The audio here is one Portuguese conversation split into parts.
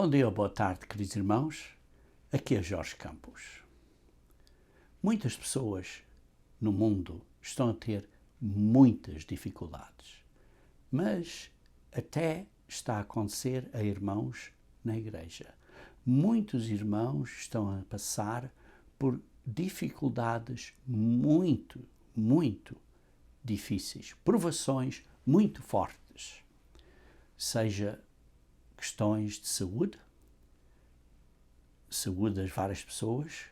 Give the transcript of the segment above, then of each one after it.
Bom dia ou boa tarde, queridos irmãos. Aqui é Jorge Campos. Muitas pessoas no mundo estão a ter muitas dificuldades, mas até está a acontecer a irmãos na igreja. Muitos irmãos estão a passar por dificuldades muito difíceis, provações muito fortes, seja questões de saúde das várias pessoas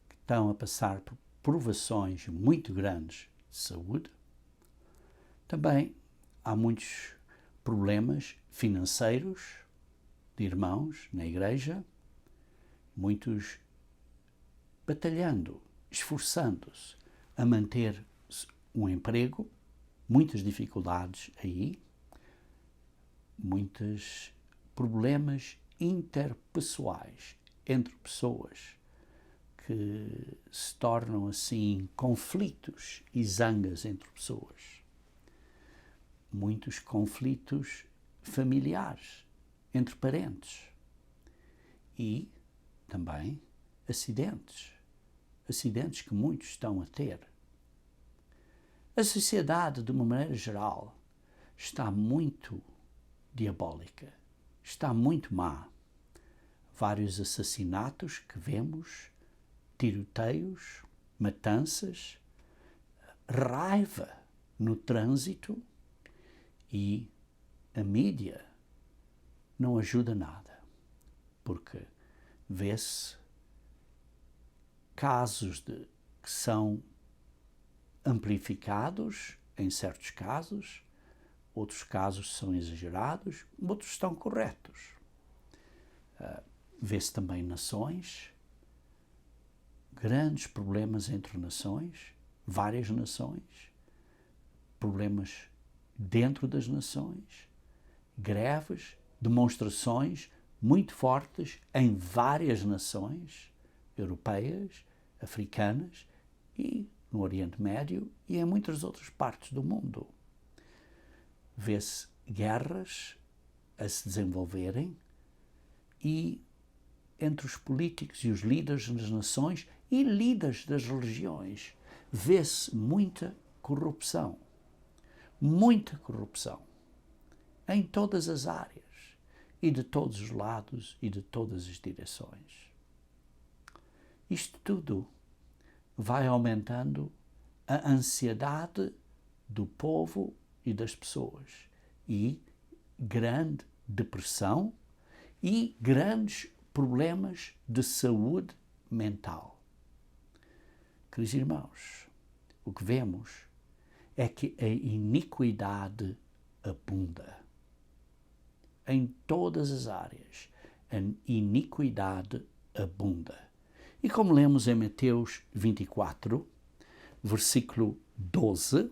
que estão a passar por provações muito grandes de saúde. Também há muitos problemas financeiros de irmãos na igreja, muitos batalhando, esforçando-se a manter um emprego, muitas dificuldades aí, muitos problemas interpessoais entre pessoas que se tornam assim conflitos e zangas entre pessoas. Muitos conflitos familiares entre parentes e também acidentes que muitos estão a ter. A sociedade, de uma maneira geral, está muito diabólica, está muito má. Vários assassinatos que vemos, tiroteios, matanças, raiva no trânsito, e a mídia não ajuda nada, porque vê-se casos que são amplificados em certos casos, outros casos são exagerados, outros estão corretos. Vê-se também nações, grandes problemas entre nações, várias nações, problemas dentro das nações, greves, demonstrações muito fortes em várias nações europeias, africanas e no Oriente Médio e em muitas outras partes do mundo. Vê-se guerras a se desenvolverem e entre os políticos e os líderes das nações e líderes das religiões vê-se muita corrupção em todas as áreas e de todos os lados e de todas as direções. Isto tudo vai aumentando a ansiedade do povo e das pessoas e grande depressão e grandes problemas de saúde mental. Queridos irmãos, o que vemos é que a iniquidade abunda. Em todas as áreas, a iniquidade abunda. E como lemos em Mateus 24, versículo 12,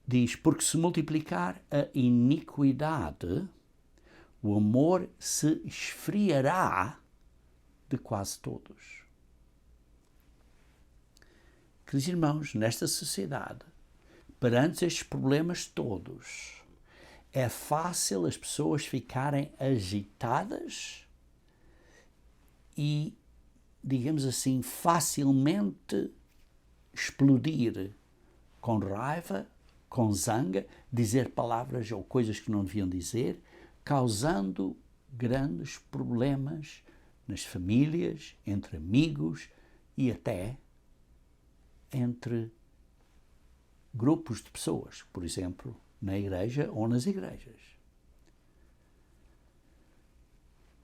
diz: porque se multiplicar a iniquidade, o amor se esfriará de quase todos. Queridos irmãos, nesta sociedade, perante estes problemas todos, é fácil as pessoas ficarem agitadas e, digamos assim, facilmente explodir com raiva, com zanga, dizer palavras ou coisas que não deviam dizer, causando grandes problemas nas famílias, entre amigos e até entre grupos de pessoas, por exemplo, na igreja ou nas igrejas.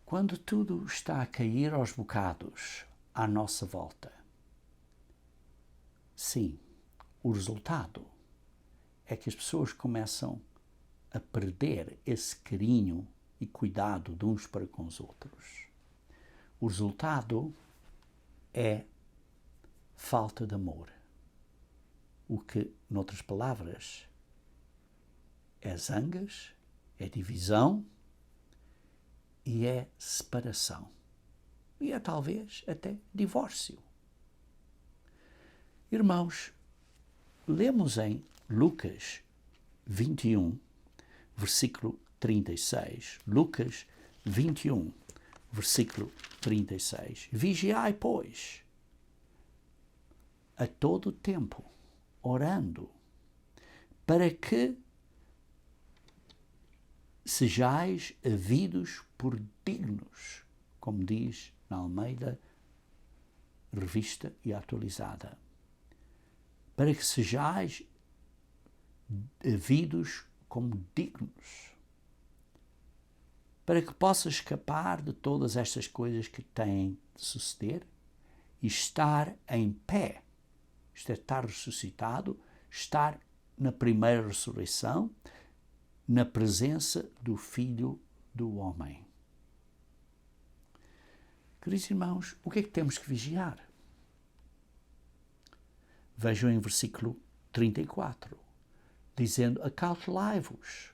Quando tudo está a cair aos bocados à nossa volta, sim, o resultado é que as pessoas começam a perder esse carinho e cuidado de uns para com os outros. O resultado é falta de amor. O que, noutras palavras, é zangas, é divisão e é separação. E é talvez até divórcio. Irmãos, lemos em Lucas 21, versículo 36. Lucas 21, versículo 36. Vigiai, pois, a todo tempo, orando, para que sejais havidos por dignos, como diz na Almeida, revista e atualizada, para que sejais havidos como dignos, para que possas escapar de todas estas coisas que têm de suceder e estar em pé, isto é, estar ressuscitado, estar na primeira ressurreição, na presença do Filho do Homem. Queridos irmãos, o que é que temos que vigiar? Vejam em versículo 34, dizendo: acautelai-vos.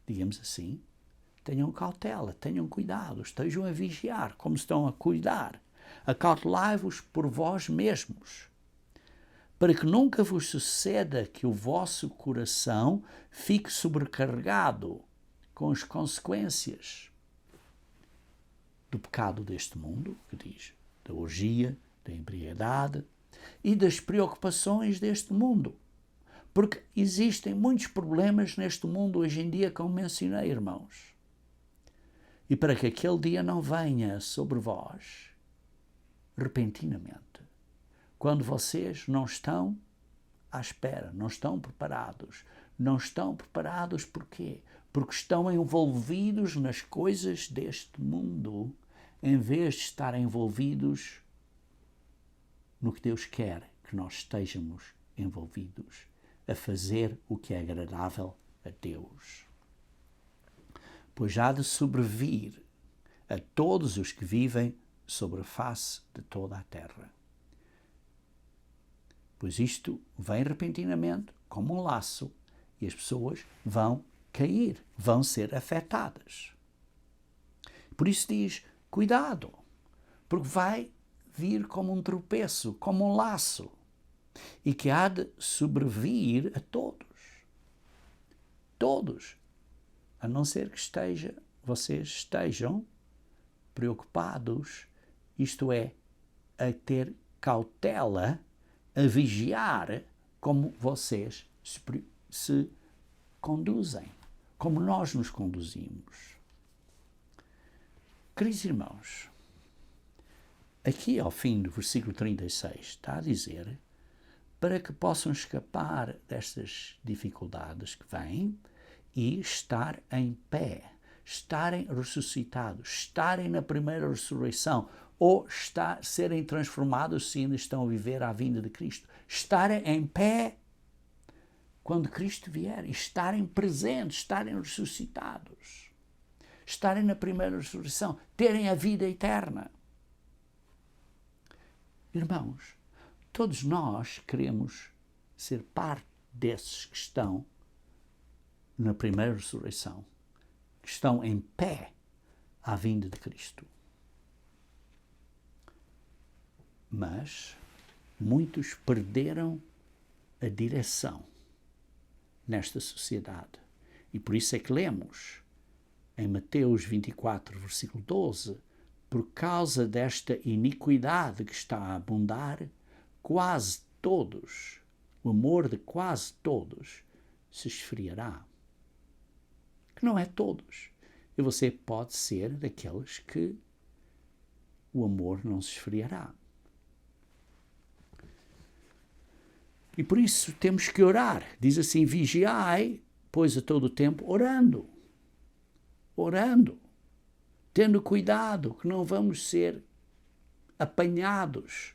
Digamos assim, tenham cautela, tenham cuidado, estejam a vigiar, como estão a cuidar. Acautelai-vos por vós mesmos, para que nunca vos suceda que o vosso coração fique sobrecarregado com as consequências do pecado deste mundo, que diz, da orgia, da embriaguez e das preocupações deste mundo. Porque existem muitos problemas neste mundo hoje em dia, como mencionei, irmãos. E para que aquele dia não venha sobre vós repentinamente, quando vocês não estão à espera, não estão preparados. Não estão preparados porquê? Porque estão envolvidos nas coisas deste mundo, em vez de estar envolvidos no que Deus quer que nós estejamos envolvidos, a fazer o que é agradável a Deus. Pois há de sobrevir a todos os que vivem sobre a face de toda a terra. Pois isto vem repentinamente, como um laço, e as pessoas vão cair, vão ser afetadas. Por isso diz, cuidado, porque vai vir como um tropeço, como um laço, e que há de sobrevir a todos. Todos. A não ser que vocês estejam preocupados, isto é, a ter cautela, a vigiar como vocês se conduzem, como nós nos conduzimos. Queridos irmãos, aqui ao fim do versículo 36 está a dizer para que possam escapar destas dificuldades que vêm e estar em pé, estarem ressuscitados, estarem na primeira ressurreição, ou serem transformados se ainda estão a viver à vinda de Cristo. Estarem em pé quando Cristo vier, e estarem presentes, estarem ressuscitados, estarem na primeira ressurreição, terem a vida eterna. Irmãos, todos nós queremos ser parte desses que estão na primeira ressurreição, que estão em pé à vinda de Cristo. Mas muitos perderam a direção nesta sociedade. E por isso é que lemos em Mateus 24, versículo 12, por causa desta iniquidade que está a abundar, quase todos, o amor de quase todos, se esfriará. Que não é todos. E você pode ser daqueles que o amor não se esfriará. E por isso temos que orar. Diz assim, vigiai, pois a todo o tempo, orando. Orando. Tendo cuidado que não vamos ser apanhados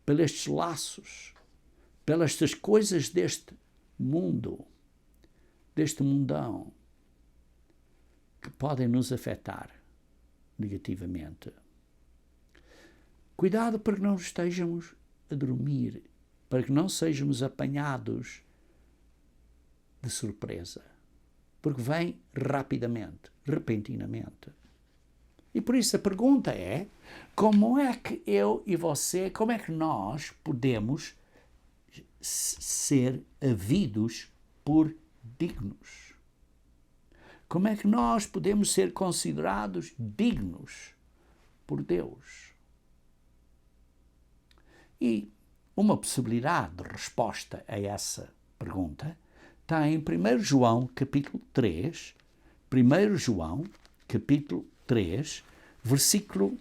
pelos laços, pelas coisas deste mundo, deste mundão, que podem nos afetar negativamente. Cuidado para que não estejamos a dormir, para que não sejamos apanhados de surpresa, porque vem rapidamente, repentinamente. E por isso a pergunta é, como é que eu e você, como é que nós podemos ser havidos por dignos? Como é que nós podemos ser considerados dignos por Deus? E uma possibilidade de resposta a essa pergunta está em 1 João, capítulo 3, 1 João, capítulo 3, versículo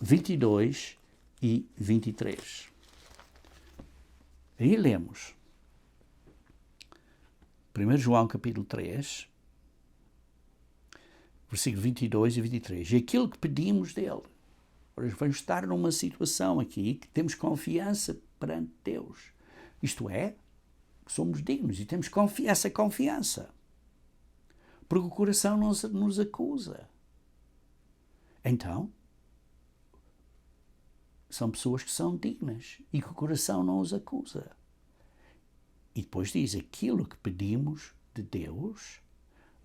22 e 23. Aí lemos. 1 João, capítulo 3, versículo 22 e 23. E aquilo que pedimos dele. Ora, vamos estar numa situação aqui que temos confiança perante Deus. Isto é, somos dignos e temos essa confiança. Porque o coração nos acusa. Então, são pessoas que são dignas e que o coração não os acusa. E depois diz, aquilo que pedimos de Deus,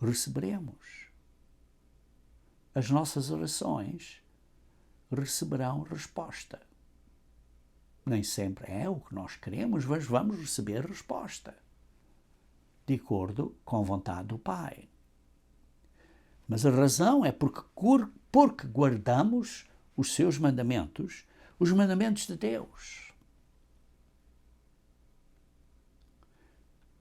receberemos. As nossas orações receberão resposta. Nem sempre é o que nós queremos, mas vamos receber resposta, de acordo com a vontade do Pai. Mas a razão é porque guardamos os seus mandamentos, os mandamentos de Deus.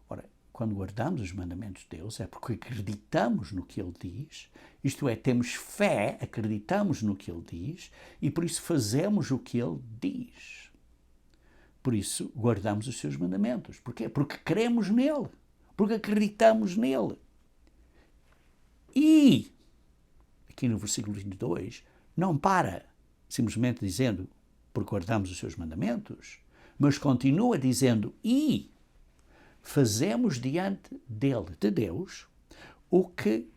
Ora, quando guardamos os mandamentos de Deus é porque acreditamos no que Ele diz, isto é, temos fé, acreditamos no que Ele diz e por isso fazemos o que Ele diz. Por isso guardamos os seus mandamentos. Porquê? Porque cremos nele, porque acreditamos nele. E, aqui no versículo 22, não para simplesmente dizendo porque guardamos os seus mandamentos, mas continua dizendo e fazemos diante dele, de Deus, o que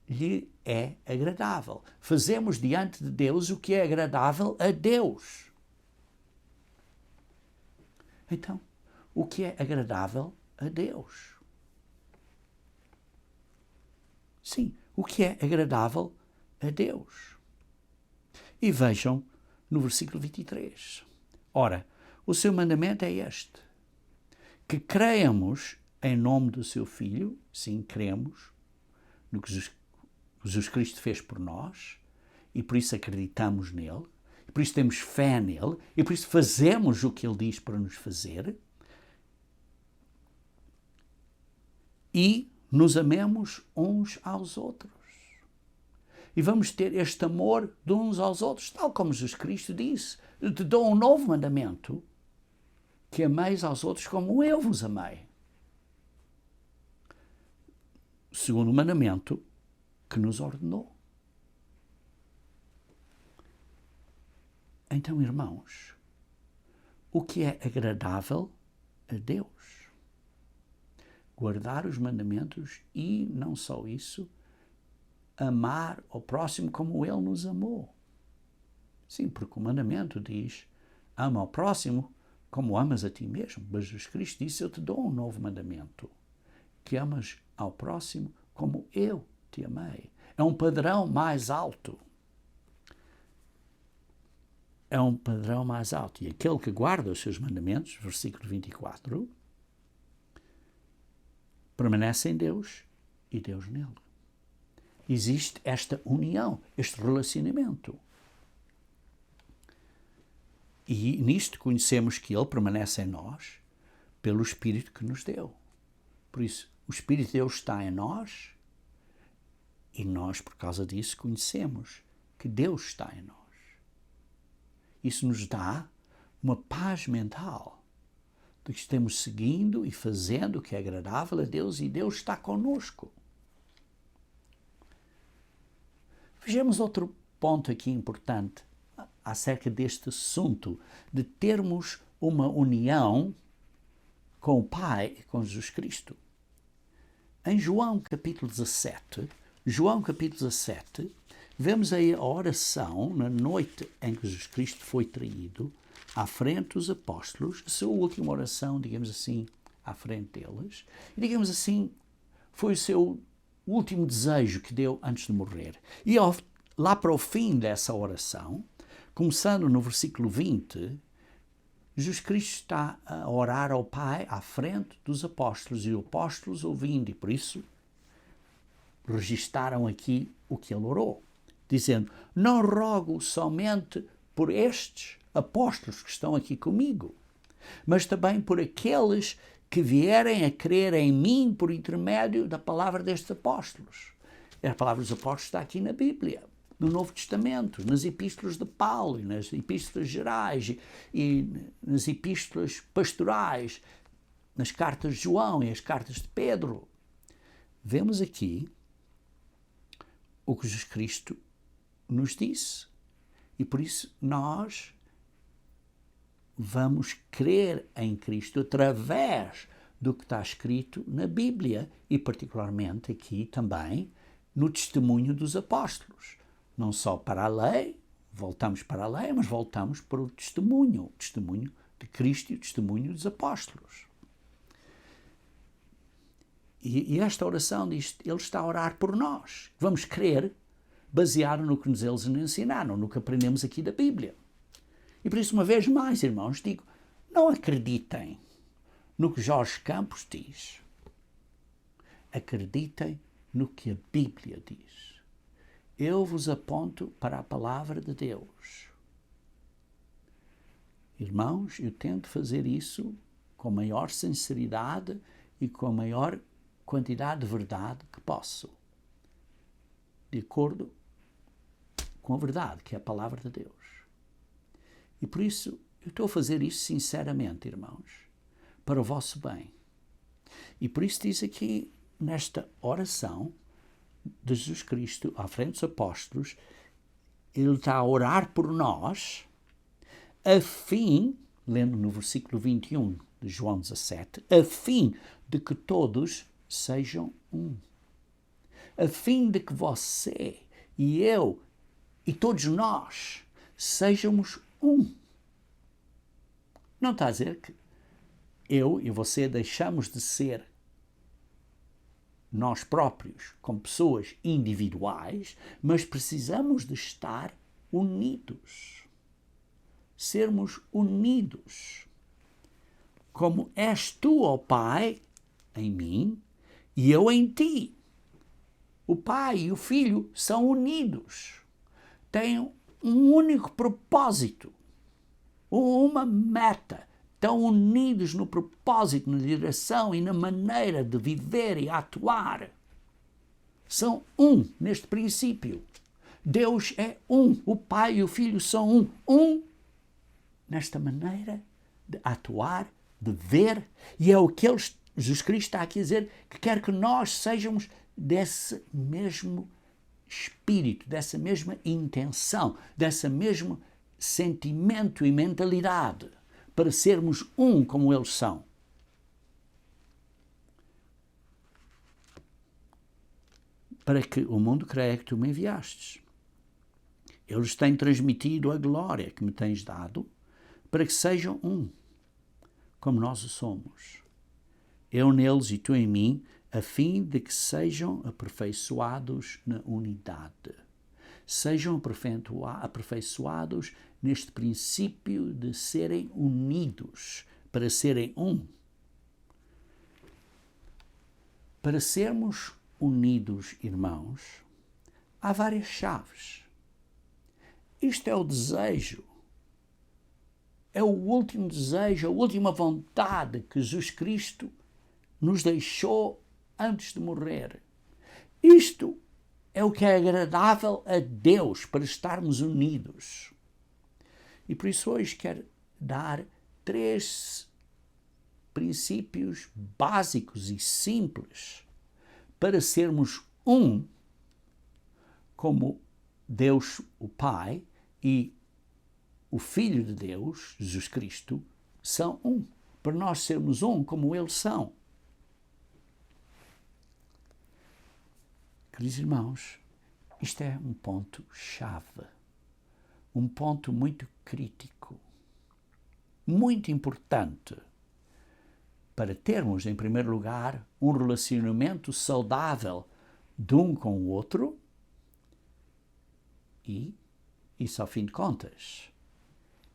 lhe é agradável. Fazemos diante de Deus o que é agradável a Deus. Então, o que é agradável a Deus? Sim, o que é agradável a Deus? E vejam no versículo 23. Ora, o seu mandamento é este, que creiamos em nome do seu Filho, sim, cremos no que Jesus Cristo fez por nós, e por isso acreditamos nele, e por isso temos fé nele, e por isso fazemos o que ele diz para nos fazer, e nos amemos uns aos outros. E vamos ter este amor de uns aos outros, tal como Jesus Cristo disse. Eu te dou um novo mandamento, que ameis aos outros como eu vos amei. Segundo o mandamento que nos ordenou. Então, irmãos, o que é agradável a Deus? Guardar os mandamentos e, não só isso, amar ao próximo como ele nos amou. Sim, porque o mandamento diz, ama ao próximo como amas a ti mesmo. Mas Jesus Cristo disse, eu te dou um novo mandamento, que amas ao próximo como eu te amei. É um padrão mais alto. É um padrão mais alto. E aquele que guarda os seus mandamentos, versículo 24, permanece em Deus e Deus nele. Existe esta união, este relacionamento. E nisto conhecemos que Ele permanece em nós pelo Espírito que nos deu. Por isso, o Espírito de Deus está em nós e nós, por causa disso, conhecemos que Deus está em nós. Isso nos dá uma paz mental de que estamos seguindo e fazendo o que é agradável a Deus e Deus está conosco. Vejamos outro ponto aqui importante acerca deste assunto de termos uma união com o Pai e com Jesus Cristo. Em João capítulo 17, vemos aí a oração na noite em que Jesus Cristo foi traído, à frente dos apóstolos, a sua última oração, digamos assim, à frente deles, e digamos assim, foi o seu último desejo que deu antes de morrer. E lá para o fim dessa oração, começando no versículo 20, Jesus Cristo está a orar ao Pai à frente dos apóstolos e os apóstolos ouvindo, e por isso registaram aqui o que ele orou, dizendo: não rogo somente por estes apóstolos que estão aqui comigo, mas também por aqueles que vierem a crer em mim por intermédio da palavra destes apóstolos. A palavra dos apóstolos está aqui na Bíblia, no Novo Testamento, nas epístolas de Paulo, e nas epístolas gerais e nas epístolas pastorais, nas cartas de João e as cartas de Pedro. Vemos aqui o que Jesus Cristo nos disse. E por isso nós vamos crer em Cristo através do que está escrito na Bíblia e particularmente aqui também no testemunho dos apóstolos. Não só para a lei, voltamos para a lei, mas voltamos para o testemunho de Cristo e o testemunho dos apóstolos. E esta oração diz, ele está a orar por nós. Vamos crer baseado no que eles nos ensinaram, no que aprendemos aqui da Bíblia. E por isso, uma vez mais, irmãos, digo, não acreditem no que Jorge Campos diz. Acreditem no que a Bíblia diz. Eu vos aponto para a palavra de Deus. Irmãos, eu tento fazer isso com a maior sinceridade e com a maior quantidade de verdade que posso, de acordo com a verdade, que é a palavra de Deus. E por isso, eu estou a fazer isso sinceramente, irmãos, para o vosso bem. E por isso diz aqui, nesta oração de Jesus Cristo, à frente dos apóstolos, ele está a orar por nós, a fim, lendo no versículo 21 de João 17, a fim de que todos sejam um. A fim de que você e eu e todos nós sejamos um. Não está a dizer que eu e você deixamos de ser nós próprios como pessoas individuais, mas precisamos de estar unidos. Sermos unidos. Como és tu, ó Pai, em mim, e eu em ti. O Pai e o Filho são unidos. Têm um único propósito, uma meta. Estão unidos no propósito, na direção e na maneira de viver e atuar. São um neste princípio. Deus é um. O Pai e o Filho são um. Um nesta maneira de atuar, de ver. E é o que Jesus Cristo está aqui a dizer, que quer que nós sejamos desse mesmo espírito, dessa mesma intenção, desse mesmo sentimento e mentalidade, para sermos um como eles são. Para que o mundo creia que tu me enviastes. Eles têm transmitido a glória que me tens dado, para que sejam um, como nós o somos. Eu neles e tu em mim, a fim de que sejam aperfeiçoados na unidade. Sejam aperfeiçoados neste princípio de serem unidos, para serem um. Para sermos unidos, irmãos, há várias chaves. Isto é o desejo, é o último desejo, a última vontade que Jesus Cristo nos deixou antes de morrer. Isto é o que é agradável a Deus, para estarmos unidos. E por isso hoje quero dar 3 princípios básicos e simples para sermos um, como Deus, o Pai, e o Filho de Deus, Jesus Cristo, são um. Para nós sermos um como eles são. Queridos irmãos, isto é um ponto-chave, um ponto muito crítico, muito importante, para termos, em primeiro lugar, um relacionamento saudável de um com o outro e, isso ao fim de contas,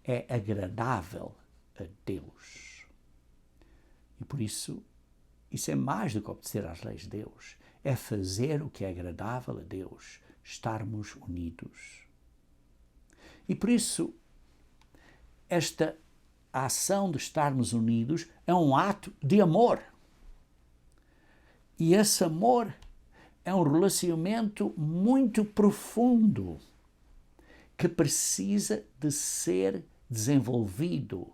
é agradável a Deus. E por isso é mais do que obedecer às leis de Deus. é fazer o que é agradável a Deus, estarmos unidos. E por isso, esta ação de estarmos unidos é um ato de amor. E esse amor é um relacionamento muito profundo que precisa de ser desenvolvido,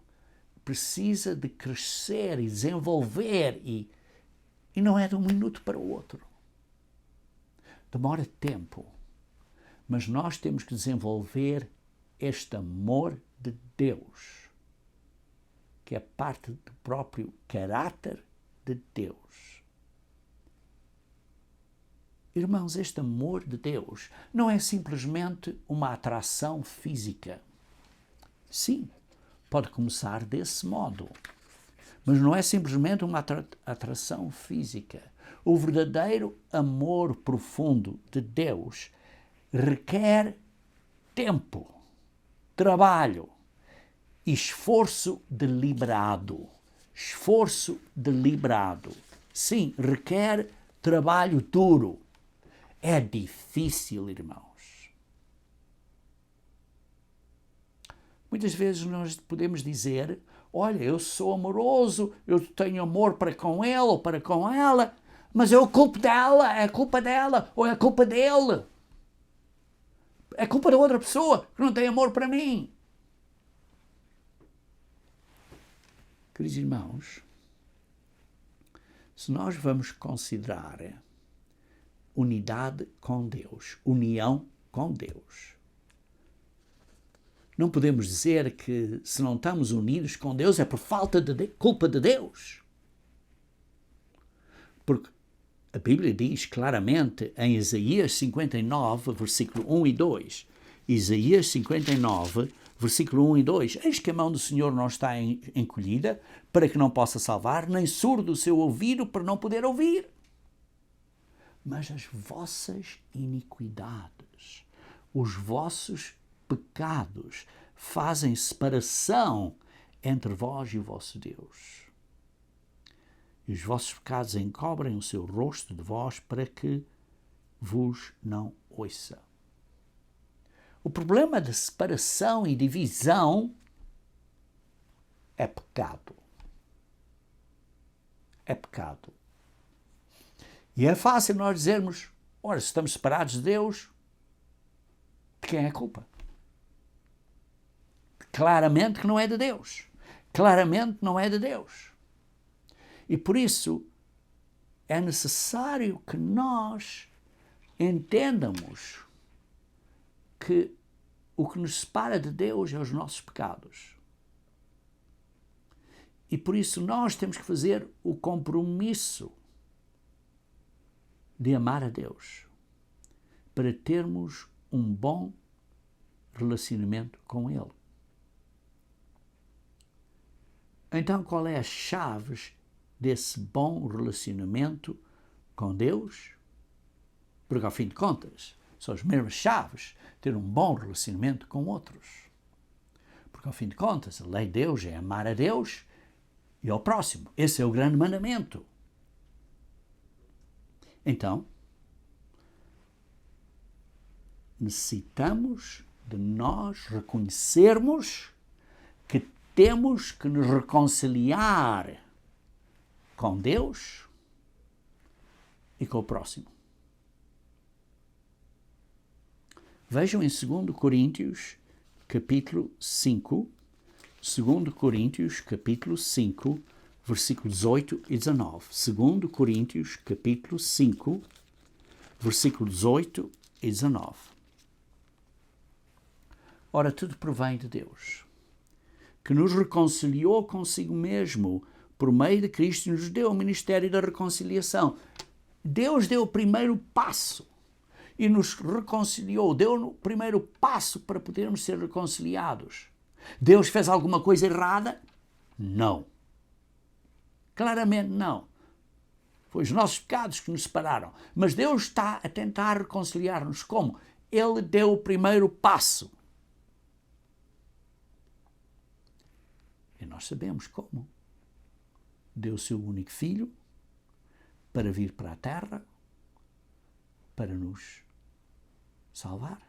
precisa de crescer e desenvolver e não é de um minuto para o outro. Demora tempo, mas nós temos que desenvolver este amor de Deus, que é parte do próprio caráter de Deus. Irmãos, este amor de Deus não é simplesmente uma atração física. Sim, pode começar desse modo, mas não é simplesmente uma atração física. O verdadeiro amor profundo de Deus requer tempo, trabalho, esforço deliberado. Esforço deliberado. Sim, requer trabalho duro. É difícil, irmãos. Muitas vezes nós podemos dizer, olha, eu sou amoroso, eu tenho amor para com ele ou para com ela, mas é a culpa dela, ou é a culpa dele. É culpa da outra pessoa que não tem amor para mim. Queridos irmãos, se nós vamos considerar unidade com Deus, união com Deus, não podemos dizer que se não estamos unidos com Deus é por falta de culpa de Deus. Porque a Bíblia diz claramente em Isaías 59, versículo 1 e 2, Isaías 59, versículo 1 e 2, eis que a mão do Senhor não está encolhida para que não possa salvar, nem surdo o seu ouvido para não poder ouvir. Mas as vossas iniquidades, os vossos pecados fazem separação entre vós e o vosso Deus. E os vossos pecados encobrem o seu rosto de vós para que vos não ouça. O problema de separação e divisão é pecado. É pecado. E é fácil nós dizermos, ora, se estamos separados de Deus, de quem é a culpa? Claramente que não é de Deus. Claramente não é de Deus. E por isso é necessário que nós entendamos que o que nos separa de Deus é os nossos pecados. E por isso nós temos que fazer o compromisso de amar a Deus para termos um bom relacionamento com Ele. Então, qual é as chaves desse bom relacionamento com Deus? Porque, ao fim de contas, são as mesmas chaves ter um bom relacionamento com outros. Porque, ao fim de contas, a lei de Deus é amar a Deus e ao próximo. Esse é o grande mandamento. Então, necessitamos de nós reconhecermos que temos que nos reconciliar com Deus e com o próximo. Vejam em 2 Coríntios, capítulo 5, 2 Coríntios, capítulo 5, versículos 18 e 19. 2 Coríntios, capítulo 5, versículos 18 e 19. Ora, tudo provém de Deus, que nos reconciliou consigo mesmo por meio de Cristo e nos deu o ministério da reconciliação. Deus deu o primeiro passo e nos reconciliou, deu o primeiro passo para podermos ser reconciliados. Deus fez alguma coisa errada? Não. Claramente não. Foi os nossos pecados que nos separaram. Mas Deus está a tentar reconciliar-nos. Como? Ele deu o primeiro passo. E nós sabemos como. Deu o seu único filho para vir para a terra, para nos salvar.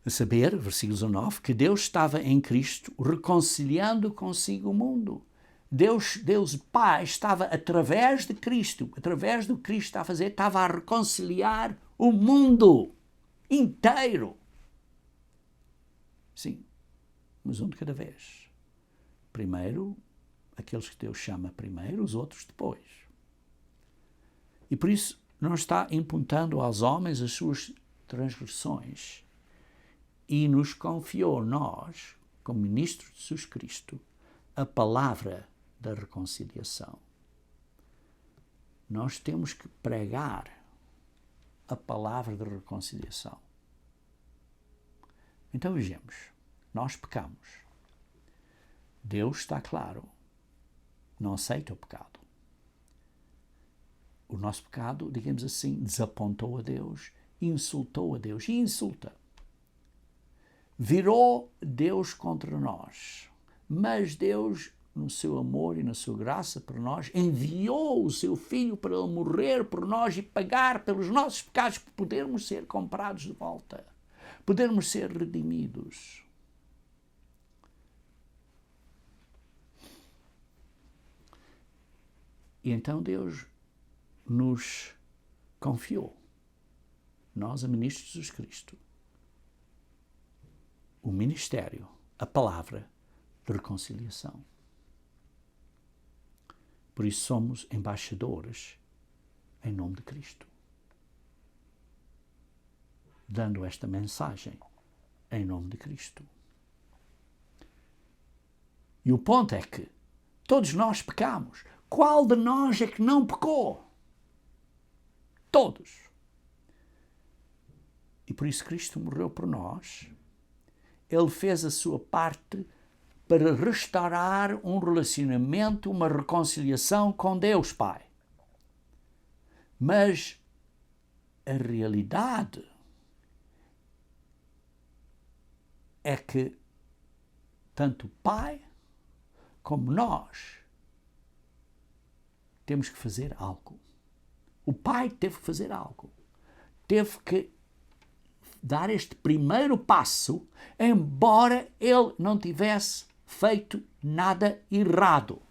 A saber, versículo 19, que Deus estava em Cristo reconciliando consigo o mundo. Deus Pai estava através de Cristo, através do que Cristo está a fazer, estava a reconciliar o mundo inteiro. Sim, mas um de cada vez. Primeiro, aqueles que Deus chama primeiro, os outros depois. E por isso não está imputando aos homens as suas transgressões e nos confiou nós, como ministros de Jesus Cristo, a palavra da reconciliação. Nós temos que pregar a palavra da reconciliação. Então vejamos, nós pecamos. Deus está claro, não aceita o pecado. O nosso pecado, digamos assim, desapontou a Deus, insultou a Deus e insulta. Virou Deus contra nós. Mas Deus, no seu amor e na sua graça para nós, enviou o seu Filho para ele morrer por nós e pagar pelos nossos pecados para podermos ser comprados de volta, podermos ser redimidos. E então Deus nos confiou, nós, a ministros de Jesus Cristo, o ministério, a palavra de reconciliação. Por isso somos embaixadores em nome de Cristo, dando esta mensagem em nome de Cristo. E o ponto é que todos nós pecamos. Qual de nós é que não pecou? Todos. E por isso Cristo morreu por nós. Ele fez a sua parte para restaurar um relacionamento, uma reconciliação com Deus Pai. Mas a realidade é que tanto o Pai como nós temos que fazer algo. O Pai teve que fazer algo. Teve que dar este primeiro passo, embora ele não tivesse feito nada errado.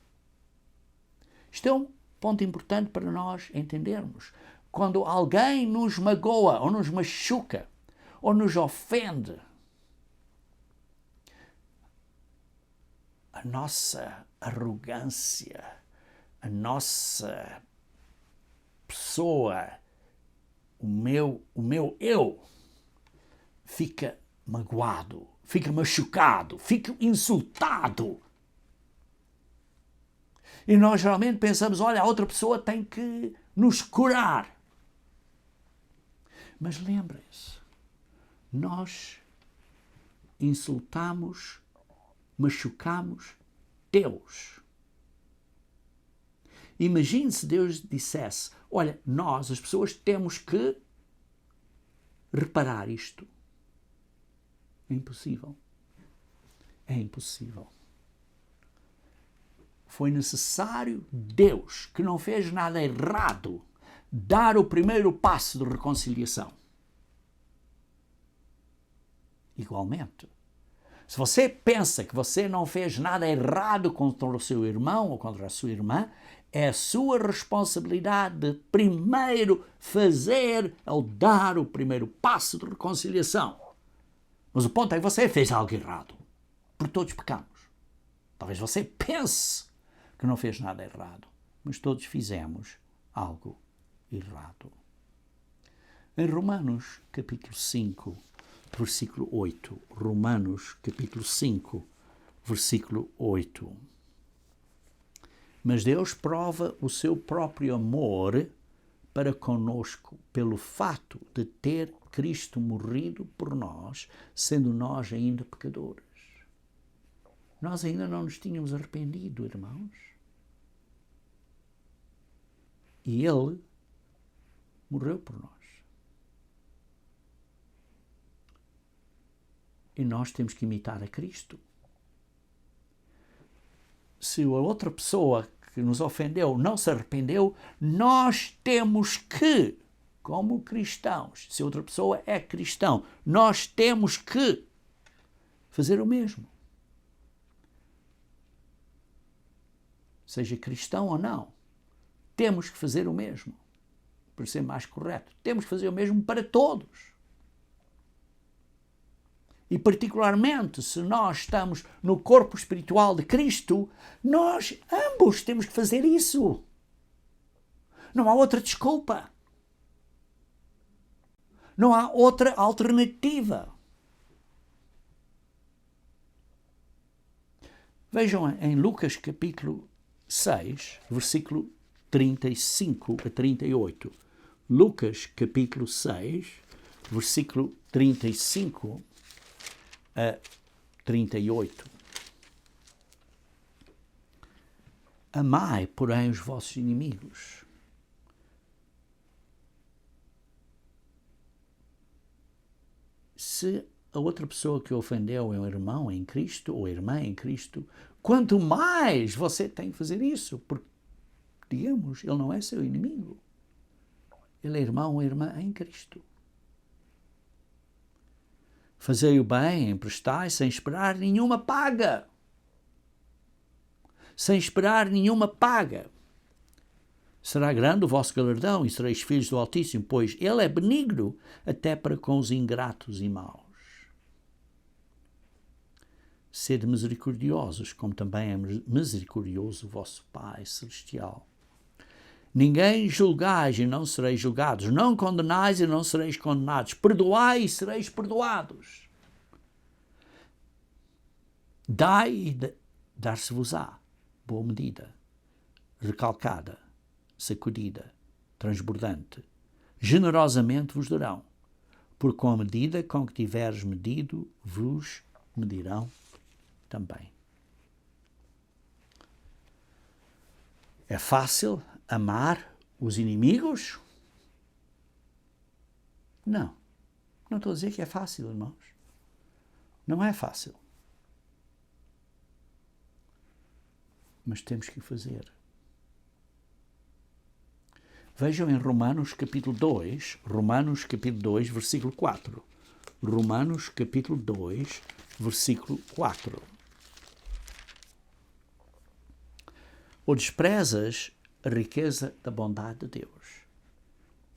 Isto é um ponto importante para nós entendermos. Quando alguém nos magoa, ou nos machuca, ou nos ofende, a nossa arrogância, a nossa pessoa, o meu eu, fica magoado, fica machucado, fica insultado. E nós geralmente pensamos, olha, a outra pessoa tem que nos curar. Mas lembrem-se, nós insultamos, machucamos Deus. Imagine se Deus dissesse, olha, nós, as pessoas, temos que reparar isto. É impossível. É impossível. Foi necessário Deus, que não fez nada errado, dar o primeiro passo de reconciliação. Igualmente, se você pensa que você não fez nada errado contra o seu irmão ou contra a sua irmã, é a sua responsabilidade de primeiro fazer ou dar o primeiro passo de reconciliação. Mas o ponto é que você fez algo errado. Porque todos pecamos. Talvez você pense que não fez nada errado, mas todos fizemos algo errado. Em Romanos, capítulo 5, versículo 8. Romanos, capítulo 5, versículo 8. Mas Deus prova o seu próprio amor para conosco pelo fato de ter Cristo morrido por nós, sendo nós ainda pecadores. Nós ainda não nos tínhamos arrependido, irmãos. E Ele morreu por nós. E nós temos que imitar a Cristo. Se a outra pessoa que nos ofendeu não se arrependeu, nós temos que, como cristãos, se outra pessoa é cristão, nós temos que fazer o mesmo. Seja cristão ou não, temos que fazer o mesmo. Para ser mais correto, temos que fazer o mesmo para todos. E particularmente se nós estamos no corpo espiritual de Cristo, nós ambos temos que fazer isso. Não há outra desculpa. Não há outra alternativa. Vejam em Lucas capítulo 6, versículo 35 a 38. Lucas capítulo 6, versículo 35 a 38. Amai, porém, os vossos inimigos. Se a outra pessoa que o ofendeu é um irmão em Cristo ou irmã em Cristo, quanto mais você tem que fazer isso, porque, digamos, ele não é seu inimigo. Ele é irmão ou irmã em Cristo. Fazei o bem, emprestai, sem esperar nenhuma paga. Sem esperar nenhuma paga. Será grande o vosso galardão e sereis filhos do Altíssimo, pois ele é benigno até para com os ingratos e maus. Sede misericordiosos, como também é misericordioso o vosso Pai Celestial. Ninguém julgais e não sereis julgados. Não condenais e não sereis condenados. Perdoai e sereis perdoados. Dai e dar-se-vos-á. Boa medida, recalcada, sacudida, transbordante. Generosamente vos darão. Porque com a medida com que tiveres medido, vos medirão também. É fácil amar os inimigos? Não. Não estou a dizer que é fácil, irmãos. Não é fácil. Mas temos que fazer. Vejam em Romanos capítulo 2, versículo 4. Romanos capítulo 2, versículo 4. Ou desprezas a riqueza da bondade de Deus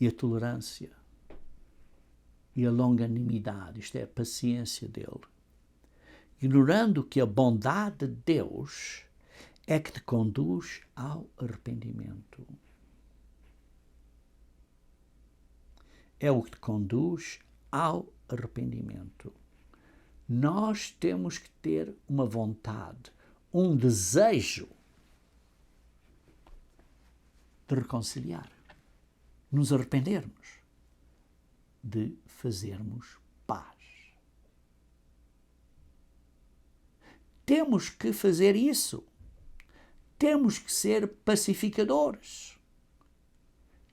e a tolerância e a longanimidade, isto é, a paciência dele, ignorando que a bondade de Deus é que te conduz ao arrependimento. É o que te conduz ao arrependimento. Nós temos que ter uma vontade, um desejo de reconciliar, nos arrependermos, de fazermos paz. Temos que fazer isso. Temos que ser pacificadores.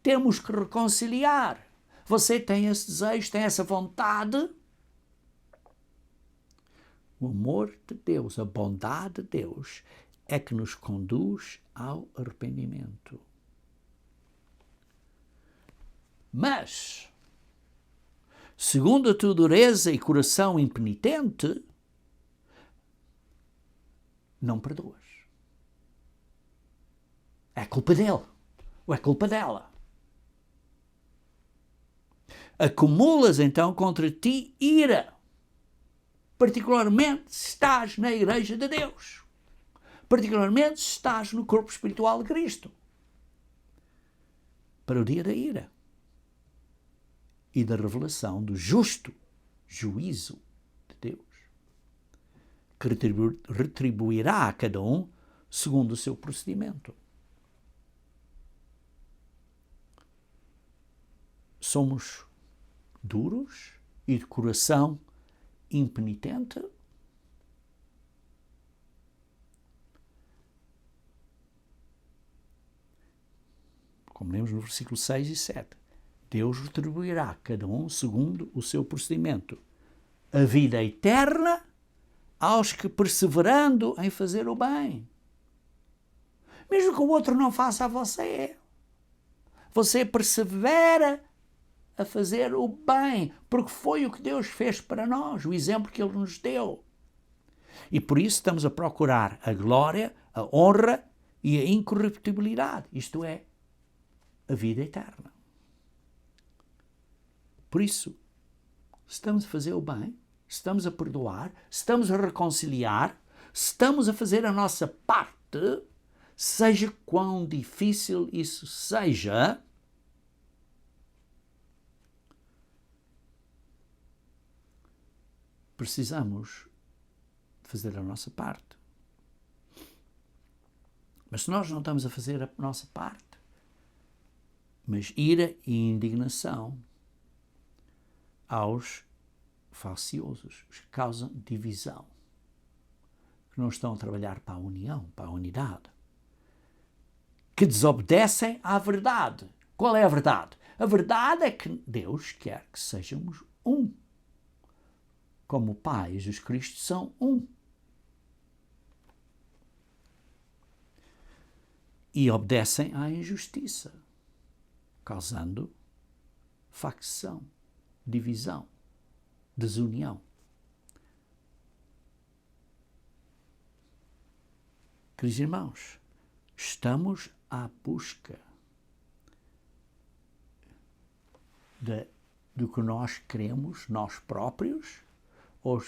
Temos que reconciliar. Você tem esse desejo, tem essa vontade? O amor de Deus, a bondade de Deus é que nos conduz ao arrependimento. Mas, segundo a tua dureza e coração impenitente, não perdoas. É culpa dele ou é culpa dela. Acumulas então contra ti ira, particularmente se estás na Igreja de Deus, particularmente se estás no corpo espiritual de Cristo, para o dia da ira e da revelação do justo juízo de Deus, que retribuirá a cada um segundo o seu procedimento. Somos duros e de coração impenitente? Como lemos no versículo 6 e 7. Deus retribuirá a cada um segundo o seu procedimento. A vida eterna aos que perseverando em fazer o bem. Mesmo que o outro não faça a você. Você persevera a fazer o bem, porque foi o que Deus fez para nós, o exemplo que Ele nos deu. E por isso estamos a procurar a glória, a honra e a incorruptibilidade, isto é, a vida eterna. Por isso, se estamos a fazer o bem, se estamos a perdoar, se estamos a reconciliar, se estamos a fazer a nossa parte, seja quão difícil isso seja, precisamos fazer a nossa parte. Mas se nós não estamos a fazer a nossa parte, mas ira e indignação aos falciosos, os que causam divisão, que não estão a trabalhar para a união, para a unidade, que desobedecem à verdade. Qual é a verdade? A verdade é que Deus quer que sejamos um. Como o Pai e Jesus Cristo são um. E obedecem à injustiça, causando facção, divisão, desunião. Queridos irmãos, estamos à busca do que nós queremos, nós próprios, ou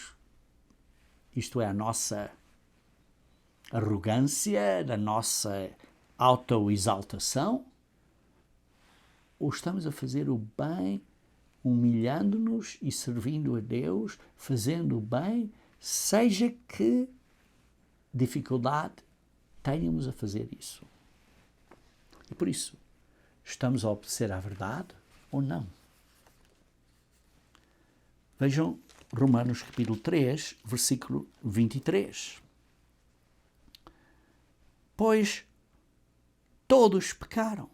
isto é, a nossa arrogância, da nossa autoexaltação, ou estamos a fazer o bem, humilhando-nos e servindo a Deus, fazendo o bem, seja que dificuldade tenhamos a fazer isso. E por isso, estamos a obedecer à verdade ou não? Vejam Romanos capítulo 3, versículo 23. Pois todos pecaram.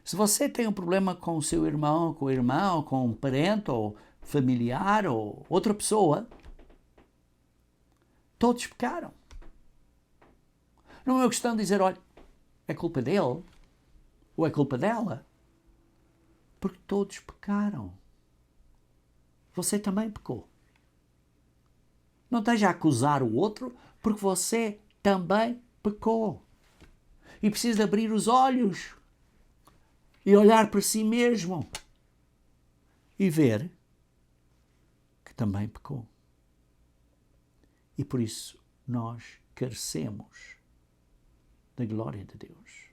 Se você tem um problema com o seu irmão, com a irmã, ou com um parente, ou familiar, ou outra pessoa, todos pecaram. Não é uma questão de dizer, olha, é culpa dele, ou é culpa dela, porque todos pecaram. Você também pecou. Não esteja a acusar o outro, porque você também pecou. E precisa abrir os olhos e olhar para si mesmo e ver que também pecou. E por isso nós carecemos da glória de Deus.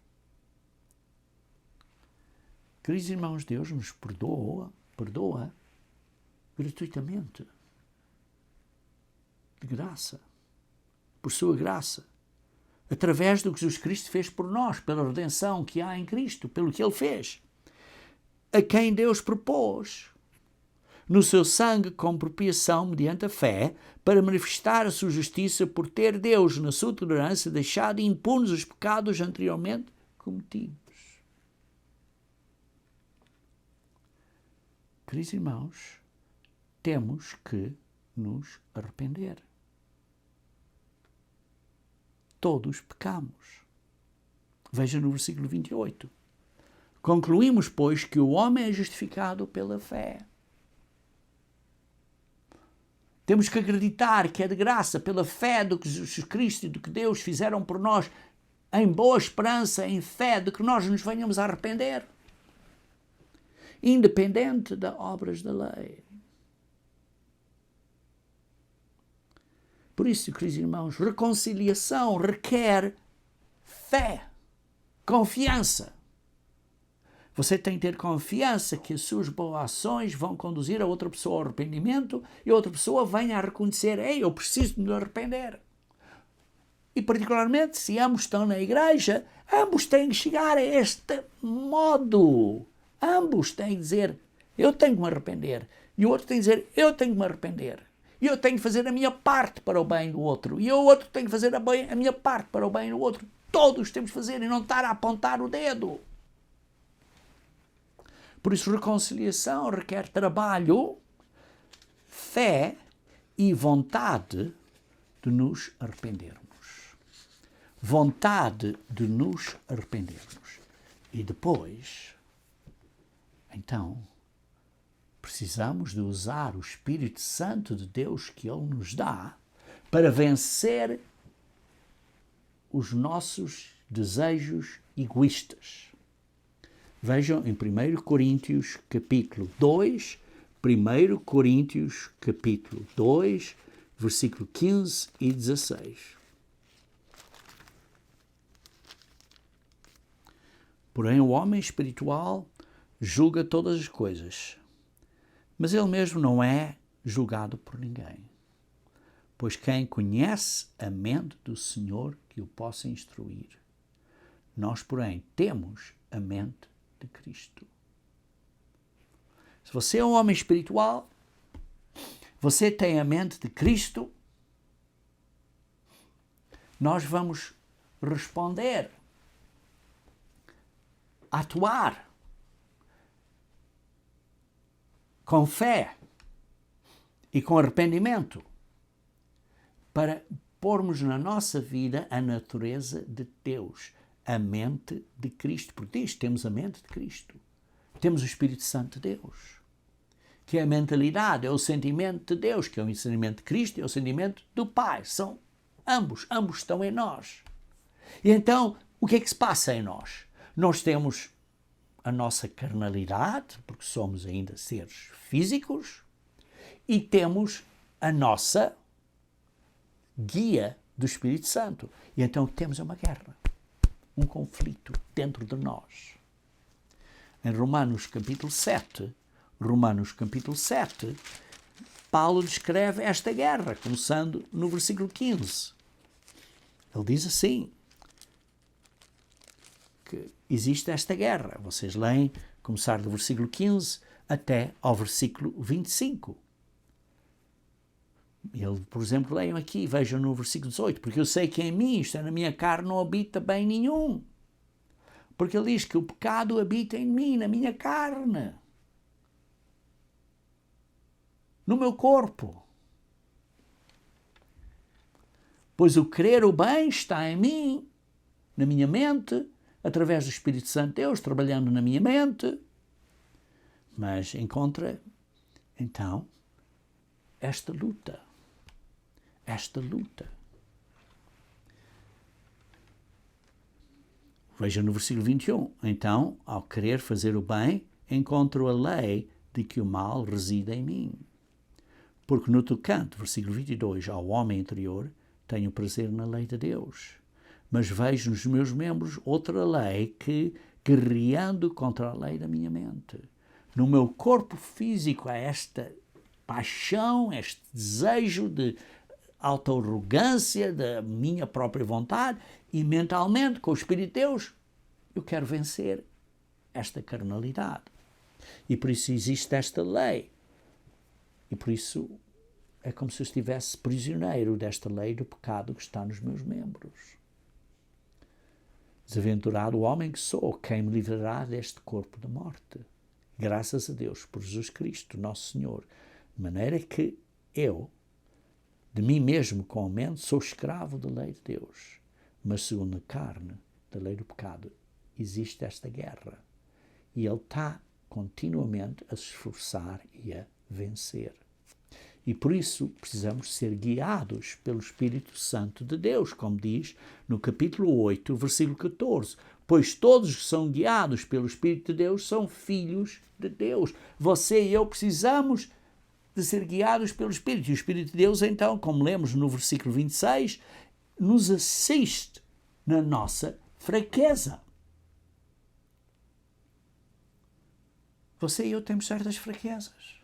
Queridos irmãos, Deus nos perdoa gratuitamente, de graça, por sua graça, através do que Jesus Cristo fez por nós, pela redenção que há em Cristo, pelo que Ele fez, a quem Deus propôs no seu sangue com propiação mediante a fé, para manifestar a sua justiça por ter Deus, na sua tolerância, deixado impunes os pecados anteriormente cometidos. Queridos irmãos, temos que nos arrepender. Todos pecamos. Veja no versículo 28. Concluímos, pois, que o homem é justificado pela fé. Temos que acreditar que é de graça, pela fé do que Jesus Cristo e do que Deus fizeram por nós, em boa esperança, em fé, de que nós nos venhamos a arrepender. Independente das obras da lei. Por isso, queridos irmãos, reconciliação requer fé, confiança. Você tem que ter confiança que as suas boas ações vão conduzir a outra pessoa ao arrependimento e a outra pessoa venha a reconhecer, ei, eu preciso me arrepender. E particularmente, se ambos estão na igreja, ambos têm que chegar a este modo. Ambos têm que dizer, eu tenho que me arrepender. E o outro tem que dizer, eu tenho que me arrepender. E eu tenho que fazer a minha parte para o bem do outro. E o outro tem que fazer a minha parte para o bem do outro. Todos temos que fazer e não estar a apontar o dedo. Por isso, reconciliação requer trabalho, fé e vontade de nos arrependermos. vontade de nos arrependermos. E depois, então, precisamos de usar o Espírito Santo de Deus que Ele nos dá para vencer os nossos desejos egoístas. Vejam em 1 Coríntios capítulo 2, 1 Coríntios capítulo 2, versículo 15 e 16. Porém, o homem espiritual julga todas as coisas, mas ele mesmo não é julgado por ninguém. Pois quem conhece a mente do Senhor que o possa instruir? Nós, porém, temos a mente de Cristo. Se você é um homem espiritual, você tem a mente de Cristo, nós vamos responder, atuar com fé e com arrependimento para pormos na nossa vida a natureza de Deus, a mente de Cristo. Porque diz, temos a mente de Cristo. Temos o Espírito Santo de Deus, que é a mentalidade, é o sentimento de Deus, que é o ensinamento de Cristo, é o sentimento do Pai. São ambos estão em nós. E então, o que é que se passa em nós? Nós temos a nossa carnalidade, porque somos ainda seres físicos, e temos a nossa guia do Espírito Santo. E então temos uma guerra, um conflito dentro de nós. Em Romanos capítulo 7, Paulo descreve esta guerra, começando no versículo 15. Ele diz assim, que existe esta guerra. Vocês leem, começar do versículo 15 até ao versículo 25. Ele, por exemplo, leiam aqui, vejam no versículo 18, porque eu sei que em mim, isto é, na minha carne, não habita bem nenhum. Porque ele diz que o pecado habita em mim, na minha carne, no meu corpo. Pois o querer o bem está em mim, na minha mente, através do Espírito Santo de Deus, trabalhando na minha mente. Mas encontra, então, esta luta. Veja no versículo 21. Então, ao querer fazer o bem, encontro a lei de que o mal reside em mim. Porque no tocante, versículo 22, ao homem interior, tenho prazer na lei de Deus. Mas vejo nos meus membros outra lei que, guerreando contra a lei da minha mente. No meu corpo físico há esta paixão, este desejo de auto-arrogância da minha própria vontade, e mentalmente, com o Espírito de Deus, eu quero vencer esta carnalidade. E por isso existe esta lei. E por isso é como se eu estivesse prisioneiro desta lei do pecado que está nos meus membros. Desaventurado o homem que sou, quem me livrará deste corpo da morte? Graças a Deus por Jesus Cristo, nosso Senhor. De maneira que eu, de mim mesmo com a mente, sou escravo da lei de Deus. Mas segundo a carne, da lei do pecado, existe esta guerra. E ele está continuamente a se esforçar e a vencer. E por isso precisamos ser guiados pelo Espírito Santo de Deus, como diz no capítulo 8, versículo 14. Pois todos que são guiados pelo Espírito de Deus são filhos de Deus. Você e eu precisamos de ser guiados pelo Espírito. E o Espírito de Deus, então, como lemos no versículo 26, nos assiste na nossa fraqueza. Você e eu temos certas fraquezas.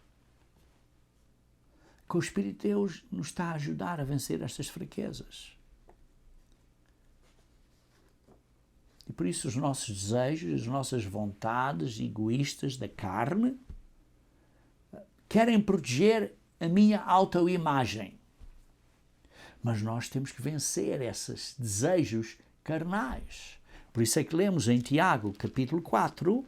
Que o Espírito de Deus nos está a ajudar a vencer estas fraquezas. E por isso os nossos desejos, as nossas vontades egoístas da carne querem proteger a minha autoimagem. Mas nós temos que vencer esses desejos carnais. Por isso é que lemos em Tiago, capítulo 4,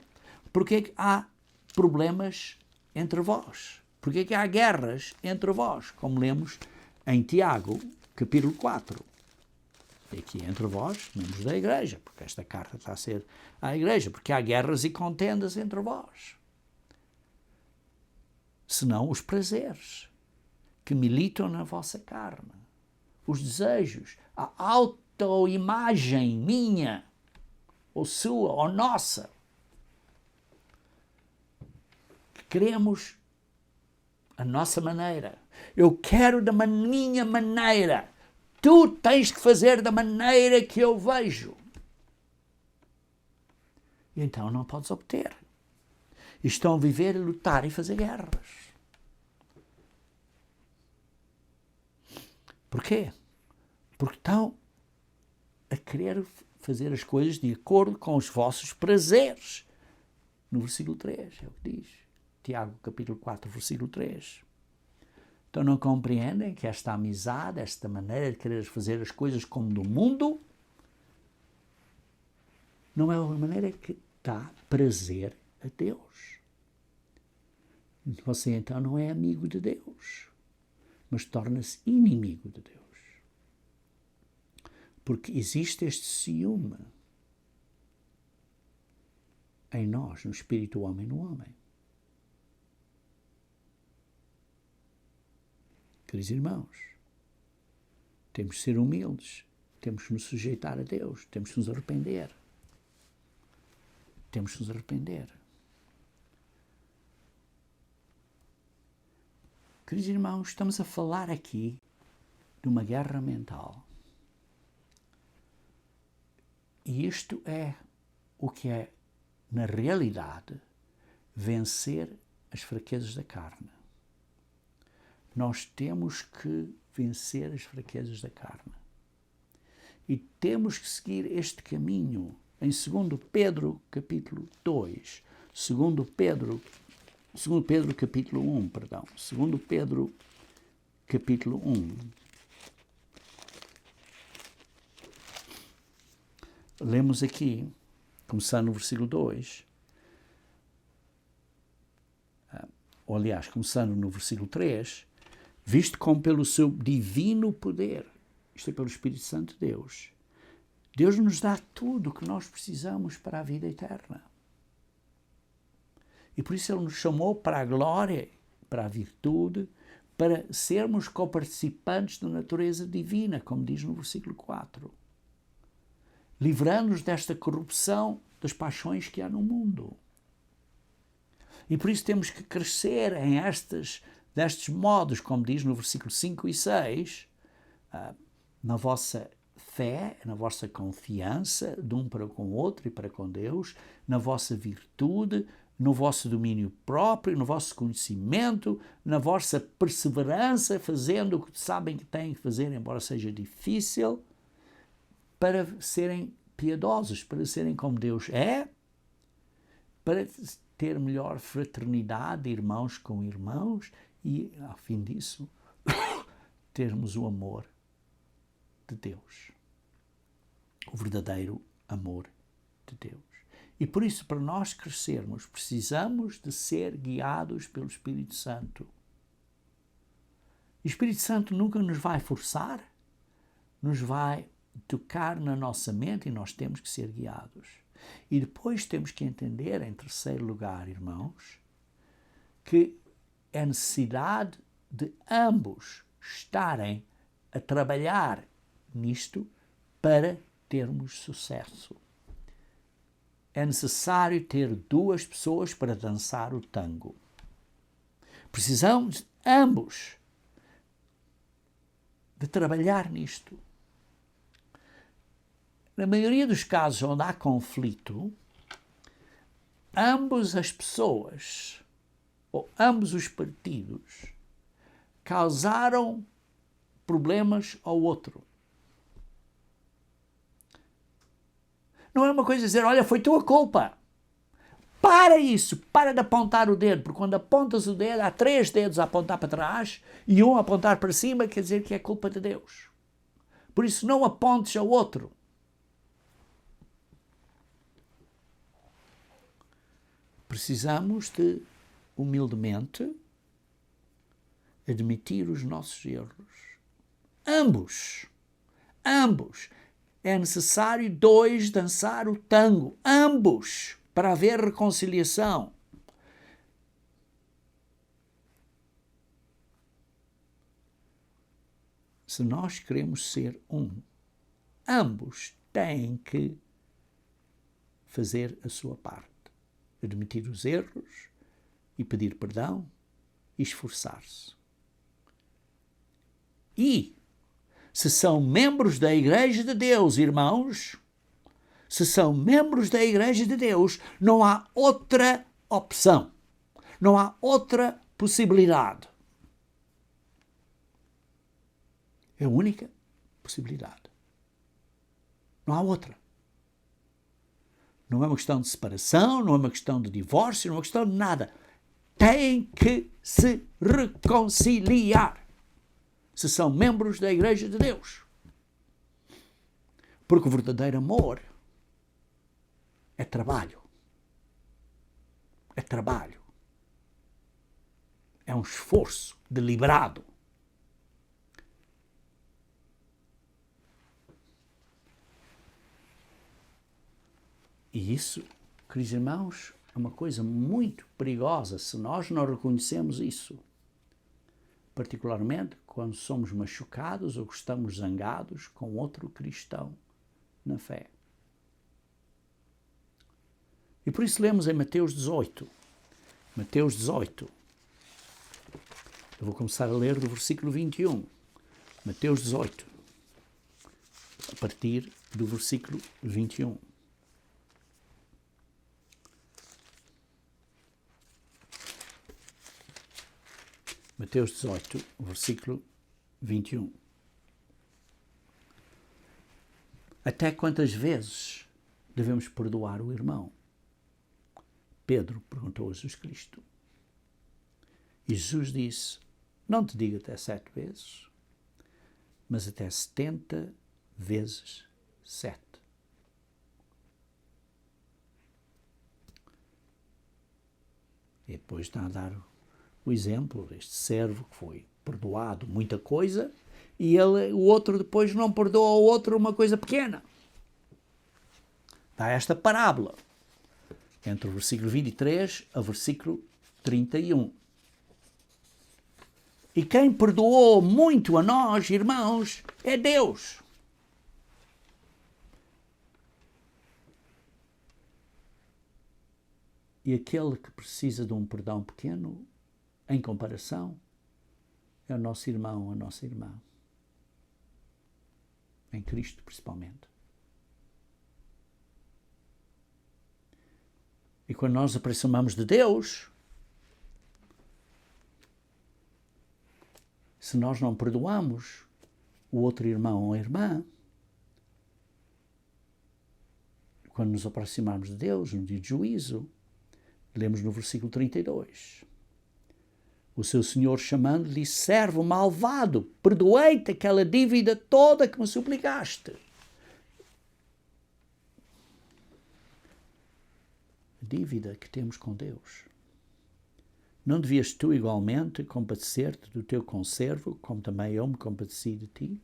porque é que há problemas entre vós. Porque é que há guerras entre vós, como lemos em Tiago, capítulo 4. E aqui entre vós, membros da igreja, porque esta carta está a ser à igreja, porque há guerras e contendas entre vós. Senão os prazeres que militam na vossa carne, os desejos, a autoimagem minha, ou sua, ou nossa, que queremos a nossa maneira. Eu quero da minha maneira. Tu tens que fazer da maneira que eu vejo. E então não podes obter. E estão a viver, a lutar e fazer guerras. Porquê? Porque estão a querer fazer as coisas de acordo com os vossos prazeres. No versículo 3, é o que diz. Tiago, capítulo 4, versículo 3. Então não compreendem que esta amizade, esta maneira de querer fazer as coisas como do mundo, não é uma maneira que dá prazer a Deus. Você então não é amigo de Deus, mas torna-se inimigo de Deus. Porque existe este ciúme em nós, no espírito do homem e no homem. Queridos irmãos, temos de ser humildes, temos de nos sujeitar a Deus, temos de nos arrepender. Temos de nos arrepender. Queridos irmãos, estamos a falar aqui de uma guerra mental. E isto é o que é, na realidade, vencer as fraquezas da carne. Nós temos que vencer as fraquezas da carne. E temos que seguir este caminho. Em 2 Pedro, capítulo 2, 2 Pedro, capítulo 1, perdão. 2 Pedro, capítulo 1. Lemos aqui, começando no versículo 2, ou aliás, começando no versículo 3, visto como pelo seu divino poder, isto é, pelo Espírito Santo de Deus, Deus nos dá tudo o que nós precisamos para a vida eterna. E por isso Ele nos chamou para a glória, para a virtude, para sermos coparticipantes da natureza divina, como diz no versículo 4. Livrando-nos desta corrupção das paixões que há no mundo. E por isso temos que crescer em destes modos, como diz no versículo 5 e 6, na vossa fé, na vossa confiança de um para com o outro e para com Deus, na vossa virtude, no vosso domínio próprio, no vosso conhecimento, na vossa perseverança, fazendo o que sabem que têm que fazer, embora seja difícil, para serem piedosos, para serem como Deus é, para ter melhor fraternidade, irmãos com irmãos, e, ao fim disso, termos o amor de Deus. O verdadeiro amor de Deus. E por isso, para nós crescermos, precisamos de ser guiados pelo Espírito Santo. O Espírito Santo nunca nos vai forçar, nos vai tocar na nossa mente e nós temos que ser guiados. E depois temos que entender, em terceiro lugar, irmãos, que é necessidade de ambos estarem a trabalhar nisto para termos sucesso. É necessário ter duas pessoas para dançar o tango. Precisamos ambos de trabalhar nisto. Na maioria dos casos onde há conflito, ambas as pessoas, ou ambos os partidos, causaram problemas ao outro. Não é uma coisa dizer, olha, foi tua culpa. Para isso, para de apontar o dedo, porque quando apontas o dedo, há 3 dedos a apontar para trás e um a apontar para cima, quer dizer que é culpa de Deus. Por isso, não apontes ao outro. Precisamos de, humildemente, admitir os nossos erros. Ambos. é necessário dois dançar o tango, ambos, para haver reconciliação. Se nós queremos ser um, ambos têm que fazer a sua parte, admitir os erros e pedir perdão e esforçar-se. E, se são membros da Igreja de Deus, irmãos, se são membros da Igreja de Deus, não há outra opção, não há outra possibilidade. É a única possibilidade. Não há outra. Não é uma questão de separação, não é uma questão de divórcio, não é uma questão de nada. Têm que se reconciliar se são membros da Igreja de Deus. Porque o verdadeiro amor é trabalho. É trabalho. É um esforço deliberado. E isso, queridos irmãos, é uma coisa muito perigosa se nós não reconhecemos isso. Particularmente quando somos machucados ou estamos zangados com outro cristão na fé. E por isso lemos em Mateus 18. Mateus 18. Eu vou começar a ler do versículo 21. Mateus 18. A partir do versículo 21. Mateus 18, versículo 21. Até quantas vezes devemos perdoar o irmão? Pedro perguntou a Jesus Cristo. E Jesus disse, não te digo até 7 vezes, mas até 70 vezes 7. E depois está a dar o exemplo deste servo que foi perdoado muita coisa e o outro depois não perdoa ao outro uma coisa pequena. Dá esta parábola entre o versículo 23 a versículo 31. E quem perdoou muito a nós, irmãos, é Deus. E aquele que precisa de um perdão pequeno, em comparação, é o nosso irmão, a nossa irmã. Em Cristo, principalmente. E quando nós aproximamos de Deus, se nós não perdoamos o outro irmão ou irmã, quando nos aproximarmos de Deus, no dia de juízo, lemos no versículo 32. O seu senhor chamando-lhe, servo malvado, perdoei-te aquela dívida toda que me suplicaste. A dívida que temos com Deus. Não devias tu igualmente compadecer-te do teu conservo, como também eu me compadeci de ti?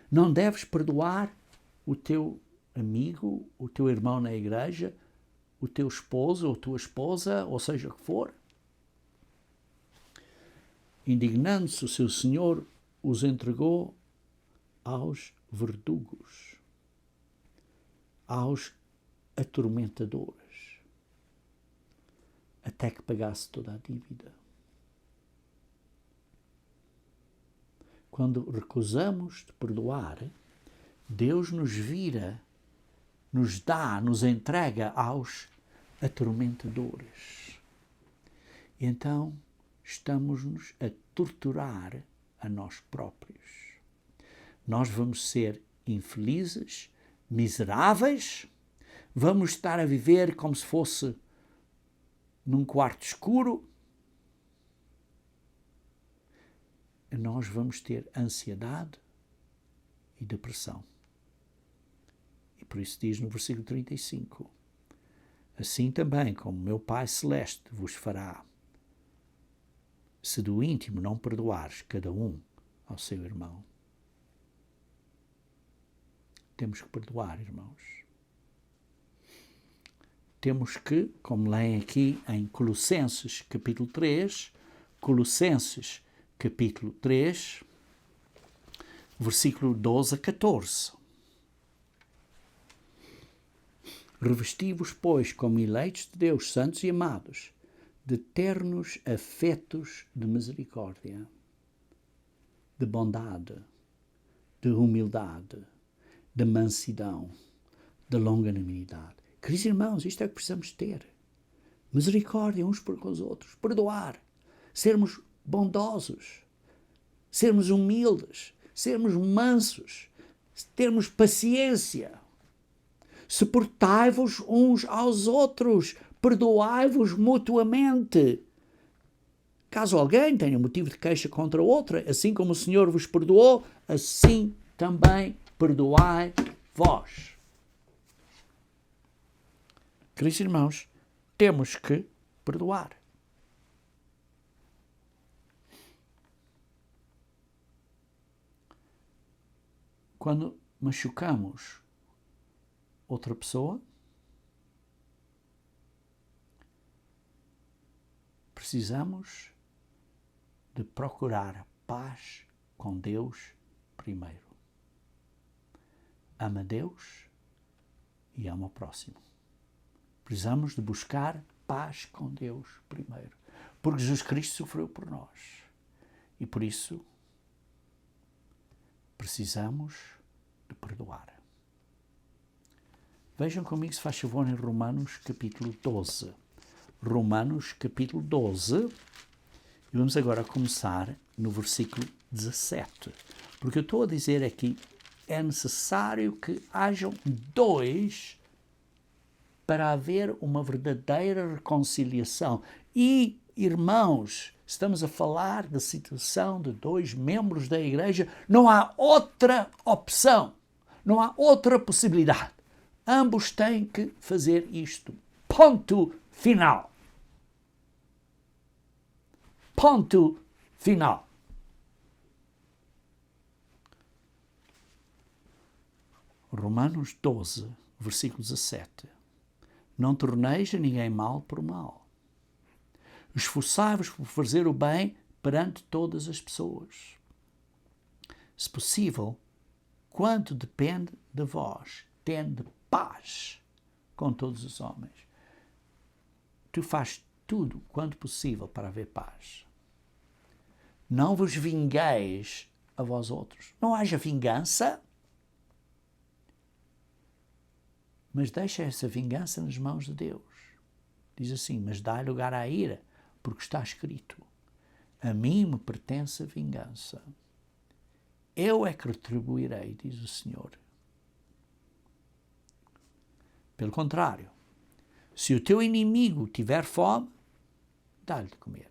Não deves perdoar o teu amigo, o teu irmão na igreja, o teu esposo ou tua esposa, ou seja o que for? Indignando-se, o seu senhor os entregou aos verdugos, aos atormentadores, até que pagasse toda a dívida. Quando recusamos de perdoar, Deus nos vira, nos dá, nos entrega aos atormentadores. E então estamos-nos a torturar a nós próprios. Nós vamos ser infelizes, miseráveis, vamos estar a viver como se fosse num quarto escuro. E nós vamos ter ansiedade e depressão. E por isso diz no versículo 35, assim também como meu Pai Celeste vos fará, se do íntimo não perdoares cada um ao seu irmão. temos que perdoar, irmãos. Temos que, como leem aqui em Colossenses capítulo 3, Colossenses capítulo 3, versículo 12 a 14. Revesti-vos, pois, como eleitos de Deus, santos e amados, de ternos afetos de misericórdia, de bondade, de humildade, de mansidão, de longanimidade. Queridos irmãos, isto é o que precisamos ter. Misericórdia uns para com os outros, perdoar, sermos bondosos, sermos humildes, sermos mansos, termos paciência. Suportai-vos uns aos outros, perdoai-vos mutuamente. Caso alguém tenha motivo de queixa contra outra, assim como o Senhor vos perdoou, assim também perdoai vós. Queridos irmãos, temos que perdoar. Quando machucamos outra pessoa, precisamos de procurar paz com Deus primeiro. Ama Deus e ama o próximo. Precisamos de buscar paz com Deus primeiro. Porque Jesus Cristo sofreu por nós. E por isso precisamos de perdoar. Vejam comigo, se faz favor, em Romanos capítulo 12. Romanos capítulo 12. E vamos agora começar no versículo 17. Porque eu estou a dizer aqui, é necessário que hajam dois para haver uma verdadeira reconciliação. E, irmãos, estamos a falar da situação de dois membros da igreja, não há outra opção, não há outra possibilidade. Ambos têm que fazer isto. Ponto final. Ponto final. Romanos 12, versículo 17. Não torneis a ninguém mal por mal. Esforçai-vos por fazer o bem perante todas as pessoas. Se possível, quanto depende de vós, tende paz com todos os homens. Tu fazes tudo quanto possível para haver paz. Não vos vingueis a vós outros. Não haja vingança, mas deixa essa vingança nas mãos de Deus. Diz assim, mas dá lugar à ira, porque está escrito, a mim me pertence a vingança. Eu é que retribuirei, diz o Senhor. Pelo contrário, se o teu inimigo tiver fome, dá-lhe de comer.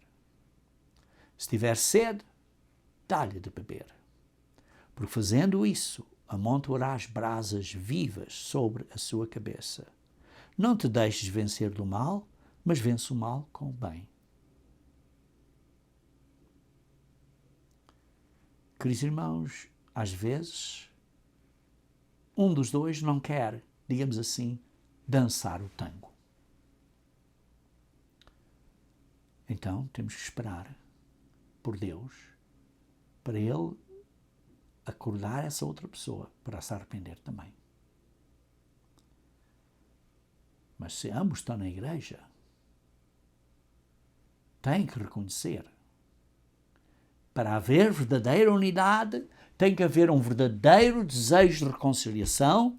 Se tiver sede, dá-lhe de beber. Porque fazendo isso, amontoarás brasas vivas sobre a sua cabeça. Não te deixes vencer do mal, mas vence o mal com o bem. Queridos irmãos, às vezes, um dos dois não quer, digamos assim, dançar o tango. Então, temos que esperar por Deus para Ele acordar essa outra pessoa para se arrepender também. Mas se ambos estão na igreja, têm que reconhecer. Para haver verdadeira unidade, tem que haver um verdadeiro desejo de reconciliação,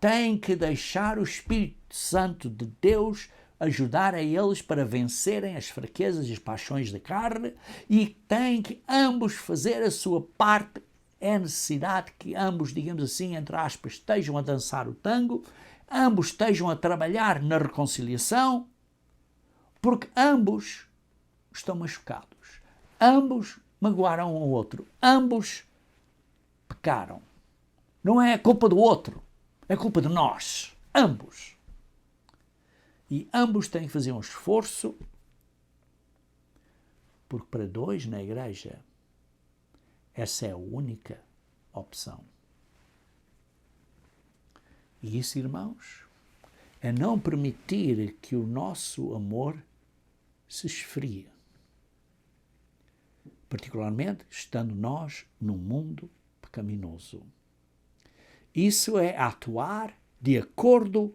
tem que deixar o Espírito Santo de Deus ajudar a eles para vencerem as fraquezas e as paixões da carne, e tem que ambos fazer a sua parte. É necessidade que ambos, digamos assim, entre aspas, estejam a dançar o tango, ambos estejam a trabalhar na reconciliação, porque ambos estão machucados, ambos magoaram um ao outro, ambos pecaram. Não é culpa do outro, é culpa de nós, ambos. E ambos têm que fazer um esforço, porque para dois na igreja, essa é a única opção. E isso, irmãos, é não permitir que o nosso amor se esfrie. Particularmente estando nós num mundo pecaminoso. Isso é atuar de acordo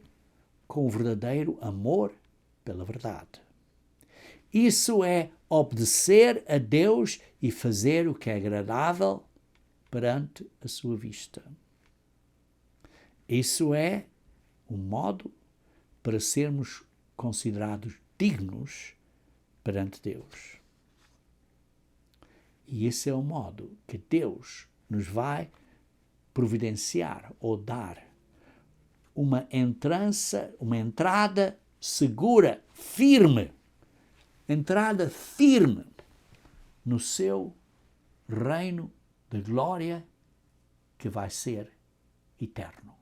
com o verdadeiro amor pela verdade. Isso é obedecer a Deus e fazer o que é agradável perante a sua vista. Isso é um modo para sermos considerados dignos perante Deus. E esse é o modo que Deus nos vai providenciar ou dar uma entrada segura, firme, entrada firme no seu reino de glória que vai ser eterno.